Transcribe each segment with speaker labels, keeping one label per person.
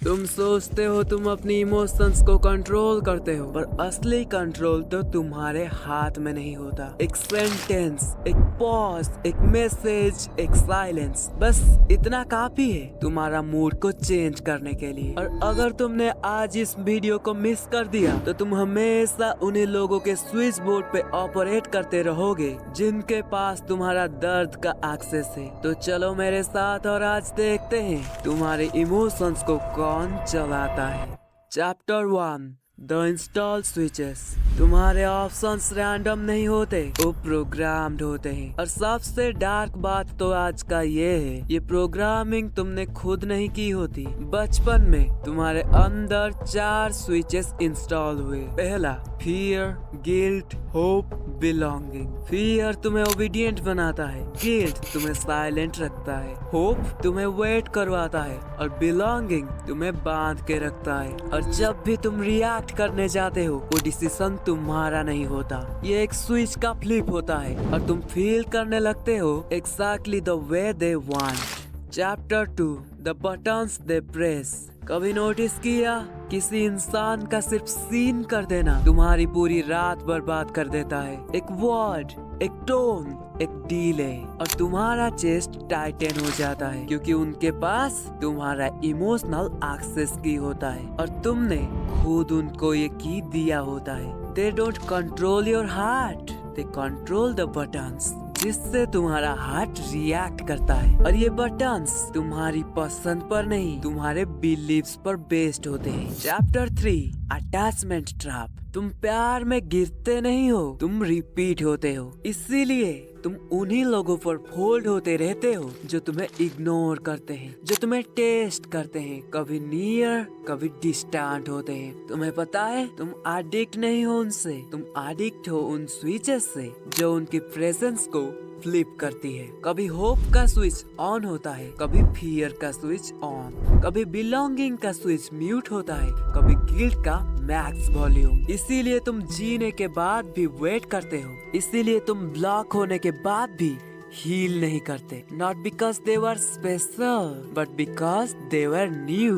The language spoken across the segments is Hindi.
Speaker 1: तुम सोचते हो तुम अपनी इमोशंस को कंट्रोल करते हो, पर असली कंट्रोल तो तुम्हारे हाथ में नहीं होता। एक सेंटेंस, एक पॉज, एक मैसेज, एक साइलेंस, बस इतना काफी है तुम्हारा मूड को चेंज करने के लिए। और अगर तुमने आज इस वीडियो को मिस कर दिया तो तुम हमेशा उन्हीं लोगों के स्विच बोर्ड पे ऑपरेट करते रहोगे जिनके पास तुम्हारा दर्द का एक्सेस है। तो चलो मेरे साथ और आज देखते हैं तुम्हारे इमोशंस को कौन चलाता है। Chapter 1, the install switches. तुम्हारे ऑप्शंस रैंडम नहीं होते, वो प्रोग्राम्ड होते हैं। और सबसे डार्क बात तो आज का ये है, ये प्रोग्रामिंग तुमने खुद नहीं की होती। बचपन में तुम्हारे अंदर 4 स्विचेस इंस्टॉल हुए। पहला, fear, guilt, hope, belonging. Fear तुम्हें ओबीडिएंट बनाता है, गिल्ट तुम्हें साइलेंट रखता है, होप तुम्हें वेट करवाता है और बिलोंगिंग तुम्हें बांध के रखता है। और जब भी तुम रिएक्ट करने जाते हो वो डिसीजन तुम्हारा नहीं होता, ये एक स्विच का फ्लिप होता है और तुम फील करने लगते हो exactly the way they want. Chapter 2, the buttons they press. कभी नोटिस किया किसी इंसान का सिर्फ सीन कर देना तुम्हारी पूरी रात बर्बाद कर देता है। एक वर्ड, एक टोन, एक डिले और तुम्हारा चेस्ट टाइटन हो जाता है, क्योंकि उनके पास तुम्हारा इमोशनल एक्सेस की होता है और तुमने खुद उनको ये की दिया होता है। They don't control your heart, they control the buttons, जिससे तुम्हारा हार्ट रिएक्ट करता है। और ये बटन्स तुम्हारी पसंद पर नहीं, तुम्हारे बिलीव्स पर बेस्ड होते हैं। Chapter 3, attachment trap. तुम प्यार में गिरते नहीं हो, तुम रिपीट होते हो। इसीलिए तुम उन्हीं लोगों पर फोल्ड होते रहते हो जो तुम्हें इग्नोर करते हैं, जो तुम्हें टेस्ट करते हैं, कभी नियर कभी डिस्टेंट होते हैं। तुम्हें पता है तुम एडिक्ट नहीं हो उनसे, तुम एडिक्ट हो उन स्विचेस से जो उनकी प्रेजेंस को फ्लिप करती है। कभी होप का स्विच ऑन होता है, कभी फियर का स्विच ऑन, कभी बिलोंगिंग का स्विच म्यूट होता है, कभी गिल्ट का मैक्स वॉल्यूम। इसीलिए तुम जीने के बाद भी वेट करते हो, इसीलिए तुम ब्लॉक होने के बाद भी हील नहीं करते। Not because they were special but because they were knew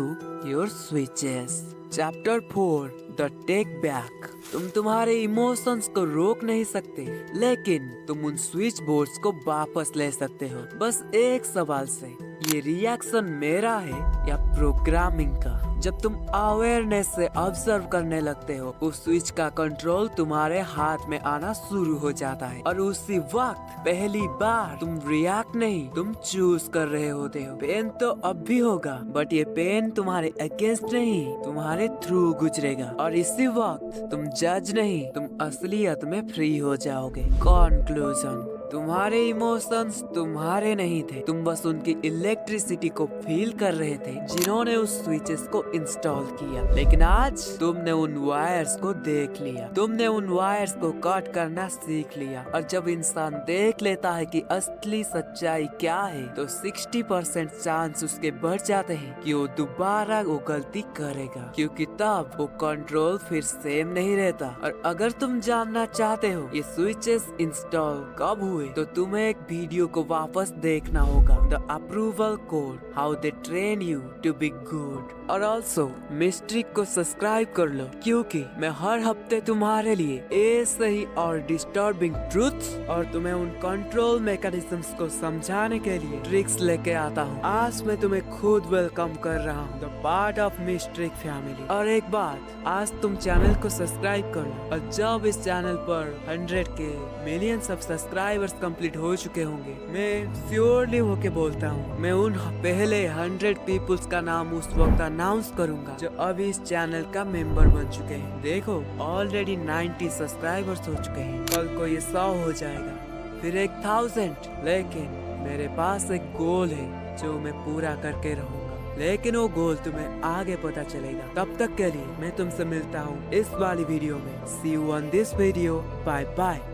Speaker 1: your switches. Chapter 4, the take back. तुम तुम्हारे इमोशंस को रोक नहीं सकते, लेकिन तुम उन स्विच बोर्ड्स को वापस ले सकते हो, बस एक सवाल से, ये रिएक्शन मेरा है या प्रोग्रामिंग का। जब तुम अवेयरनेस से ऑब्जर्व करने लगते हो, उस स्विच का कंट्रोल तुम्हारे हाथ में आना शुरू हो जाता है और उसी वक्त पहली बार तुम रिएक्ट नहीं, तुम चूज कर रहे होते हो। पेन तो अब भी होगा, बट ये पेन तुम्हारे अगेंस्ट नहीं, तुम्हारे थ्रू गुजरेगा और इसी वक्त तुम जज नहीं, तुम असलियत में फ्री हो जाओगे। कंक्लूजन, तुम्हारे इमोशंस तुम्हारे नहीं थे, तुम बस उनकी इलेक्ट्रिसिटी को फील कर रहे थे जिन्होंने उस स्विचेस को इंस्टॉल किया। लेकिन आज तुमने उन वायर्स को देख लिया, तुमने उन वायर्स को कट करना सीख लिया। और जब इंसान देख लेता है कि असली सच्चाई क्या है, तो 60% चांस उसके बढ़ जाते हैं कि वो दोबारा वो गलती करेगा, क्योंकि तब वो कंट्रोल फिर सेम नहीं रहता। और अगर तुम जानना चाहते हो ये स्विचेस इंस्टॉल कब हुए, तो तुम्हें एक वीडियो को वापस देखना होगा, the approval code, how they train you to be good. और ऑल्सो मिस्ट्रिक को सब्सक्राइब कर लो, क्योंकि मैं हर हफ्ते तुम्हारे लिए ऐसे ही और डिस्टर्बिंग ट्रूथ्स और तुम्हें उन कंट्रोल मैकेनिज्म्स को समझाने के लिए ट्रिक्स लेके आता हूँ। आज मैं तुम्हें खुद वेलकम कर रहा हूँ द पार्ट ऑफ मिस्ट्रिक फैमिली। और एक बात, आज तुम चैनल को सब्सक्राइब कर लो, और जब इस चैनल पर 100 के मिलियंस ऑफ सब्सक्राइबर्स कंप्लीट हो चुके होंगे, मैं श्योरली होके बोलता हूँ, मैं उन पहले 100 पीपल्स का नाम उस वक्त अनाउंस करूंगा जो अभी इस चैनल का मेंबर बन चुके हैं। देखो ऑलरेडी 90 सब्सक्राइबर्स हो चुके हैं, कल को ये 100 हो जाएगा, फिर 1000। लेकिन मेरे पास एक गोल है जो मैं पूरा करके रहूंगा, लेकिन वो गोल तुम्हें आगे पता चलेगा। तब तक के लिए मैं तुमसे मिलता हूँ इस वाली वीडियो में। See you on this video. Bye bye.